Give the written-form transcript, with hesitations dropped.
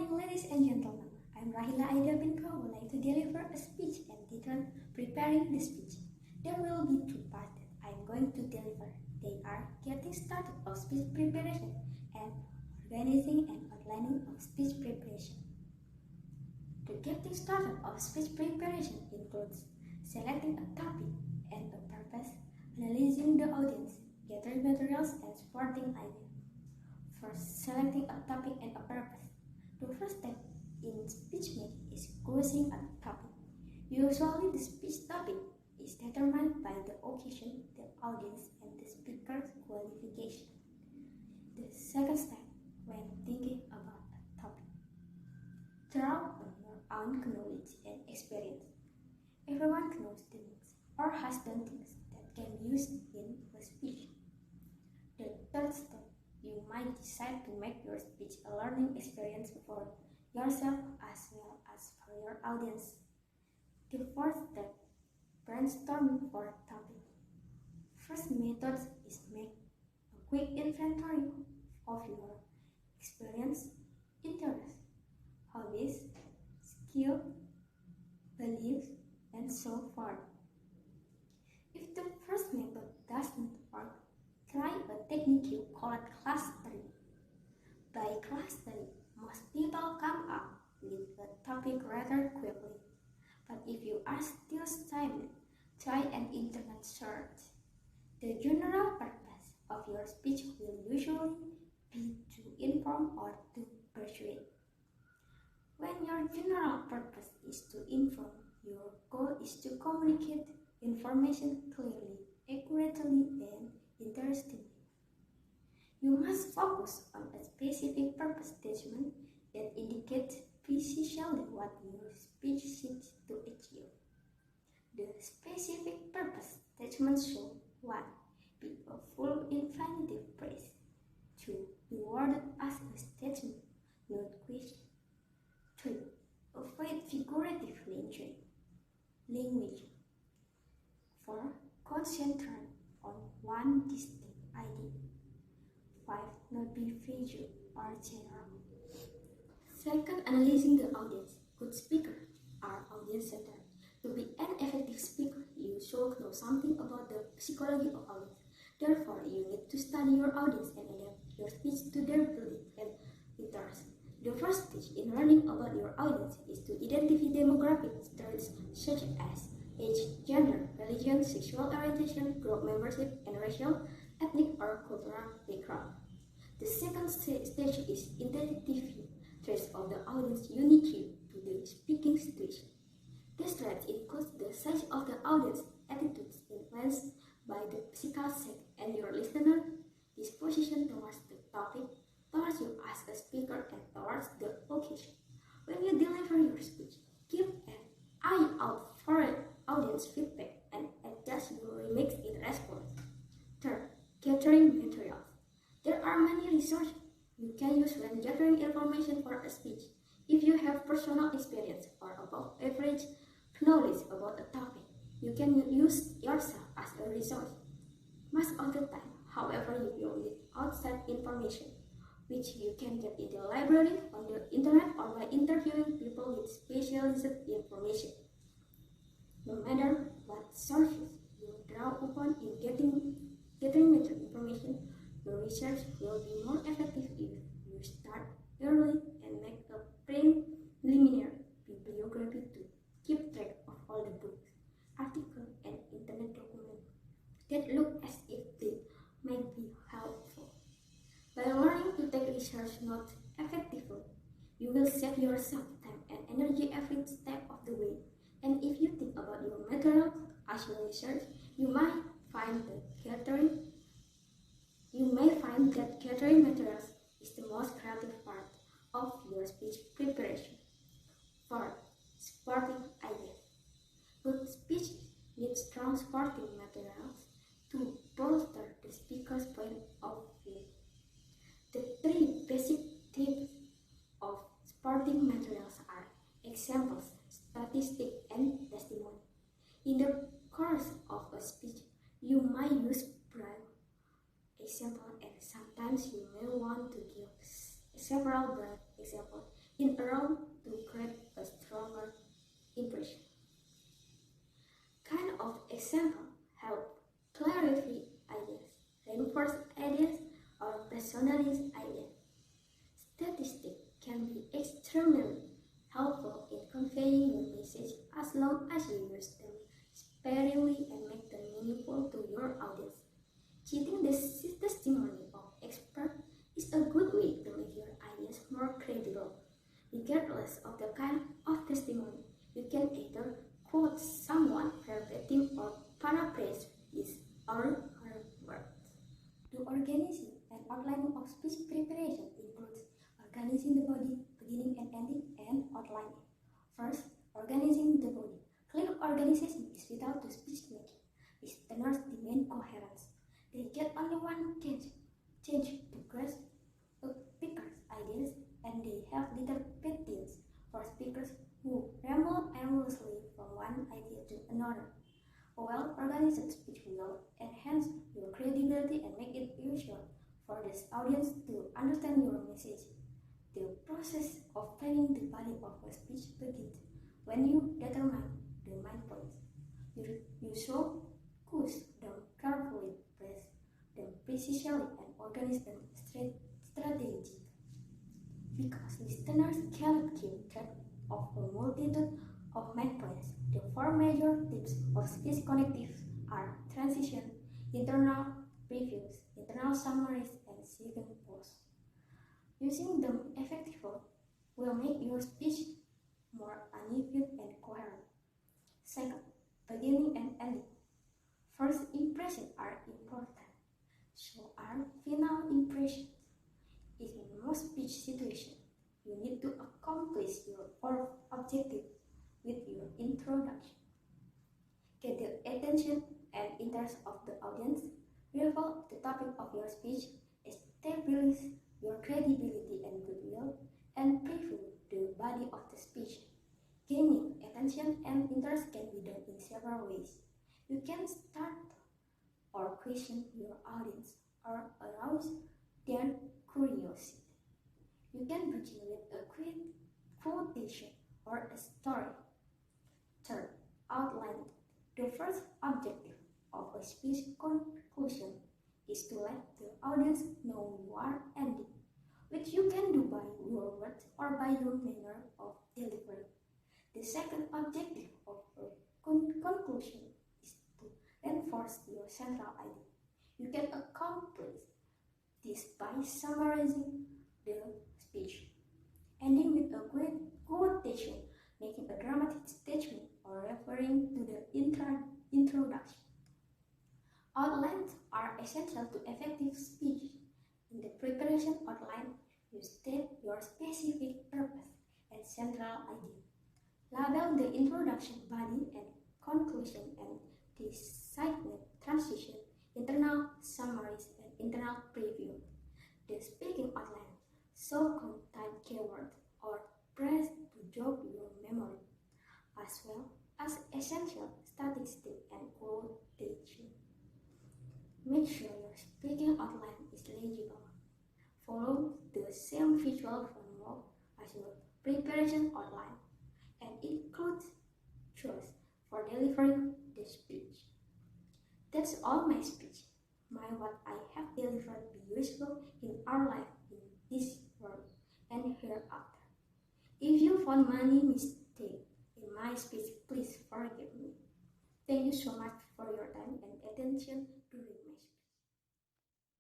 morning, ladies and gentlemen. I'm Rahila Pinka would like to deliver a speech and title Preparing the Speech. There will be two parts that I'm going to deliver. They are getting started of speech preparation and organizing and outlining of speech preparation. The getting started of speech preparation includes selecting a topic and a purpose, analyzing the audience, gathering materials, and supporting ideas. First, selecting a topic and a purpose. The first step in speech making is choosing a topic. Usually, the speech topic is determined by the occasion, the audience, and the speaker's qualification. The second step, when thinking about a topic, draw on your own knowledge and experience. Everyone knows things or has done things that can be used in a speech. The third step, you might decide to make your speech a learning experience for yourself as well as for your audience. The fourth step, brainstorming for a topic. First method is make a quick inventory of your experience, interests, hobbies, skill, beliefs, and so forth. If the first method doesn't work, try a technique you call clustering. By clustering, most people come up with a topic rather quickly. But if you are still studying, try an internet search. The general purpose of your speech will usually be to inform or to persuade. When your general purpose is to inform, your goal is to communicate information clearly, accurately, and interestingly. You must focus on a specific purpose statement that indicates precisely what your speech seeks to achieve. The specific purpose statement should 1. Be a full infinitive phrase. 2. Be worded as a statement, not question. 3. Avoid figurative language. 4. Concentrate on one distinct idea. 5. Not be vague or general. Second, analyzing the audience. Good speakers are audience-centered. To be an effective speaker, you should know something about the psychology of audience. Therefore, you need to study your audience and adapt your speech to their beliefs and interests. The first stage in learning about your audience is to identify demographic traits such as age, gender, religion, sexual orientation, group membership, and racial, ethnic, or cultural background. The second stage is identifying traits of the audience unique to the speaking situation. These traits include the size of the audience, attitudes influenced by the physical set, and your listener disposition towards the topic, towards you as a speaker, and towards the occasion. When you deliver your speech, keep an eye out for audience feedback and adjust your remarks in response. Third, gathering materials. There are many resources you can use when gathering information for a speech. If you have personal experience or above average knowledge about a topic, you can use yourself as a resource. Most of the time, however, you will need outside information, which you can get in the library, on the internet, or by interviewing people with specialized information. No matter what sources you draw upon in gathering information, your research will be more effective if you start early and make a preliminary bibliography to keep track of all the books, articles, and internet documents that look as if they might be helpful. By learning to take research notes effectively, you will save yourself time and energy every step of the way. And if you think about your material as your research, you may find that gathering materials is the most creative part of your speech preparation. 4. Supporting ideas. Good speech needs strong supporting materials to bolster the speaker's point of view. The 3 basic types of supporting materials are examples, statistics, and testimony. In the course of a speech, you might use brief examples, and sometimes you may want to give several brief examples in a round to create a stronger impression. Kind of example help clarify ideas, reinforce ideas, or personalize ideas. Statistics can be extremely helpful in conveying your message as long as you use them sparingly and make them meaningful to your audience. Citing the testimony of experts is a good way to make your ideas more credible. Regardless of the kind of testimony, you can either quote someone verbatim or paraphrase his or her words. The organizing and outlining of speech preparation includes organizing the body, beginning and ending, and outlining. First, organizing the body. Clear organization is vital to speech making. Listeners demand coherence. They get only one chance to grasp a speaker's ideas, and they have little patience for speakers who ramble aimlessly from one idea to another. A well-organized speech will enhance your credibility and make it usual for the audience to understand your message. The process of planning the body of a speech begins when you determine the main points. You should choose them carefully, place them precisely, and organize them strategically. Because listeners cannot keep track of a multitude of main points, the four major types of speech connectives are transition, internal previews, internal summaries, and second pause. Using them effectively will make your speech more uneven and coherent. Second, beginning and ending. First impressions are important, so are final impressions. In most speech situations, you need to accomplish your objective with your introduction. Get the attention and interest of the audience, reveal the topic of your speech, establish your credibility and goodwill, and preview the body of the speech. Gaining attention and interest can be done in several ways. You can start or question your audience or arouse their curiosity. You can begin with a quick quotation or a story. Third, outline. The first objective of a speech conclusion is to let the audience know you are ending, which you can do by your words or by your manner of delivery. The second objective of a conclusion is to reinforce your central idea. You can accomplish this by summarizing the speech, ending with a great quotation, making a dramatic statement, or referring to the introduction. Outlines are essential to effective speech. In the preparation outline, you state your specific purpose and central idea. Label the introduction, body, and conclusion, and designate transition, internal summaries, and internal preview. The speaking outline should contain keywords or phrase to jog your memory, as well as essential statistics and quotation. Make sure your speaking outline is legible. Follow the same visual framework as your preparation outline and include choice for delivering the speech. That's all my speech. May what I have delivered be useful in our life in this world and hereafter. If you found many mistakes in my speech, please forgive me. Thank you so much for your time and attention.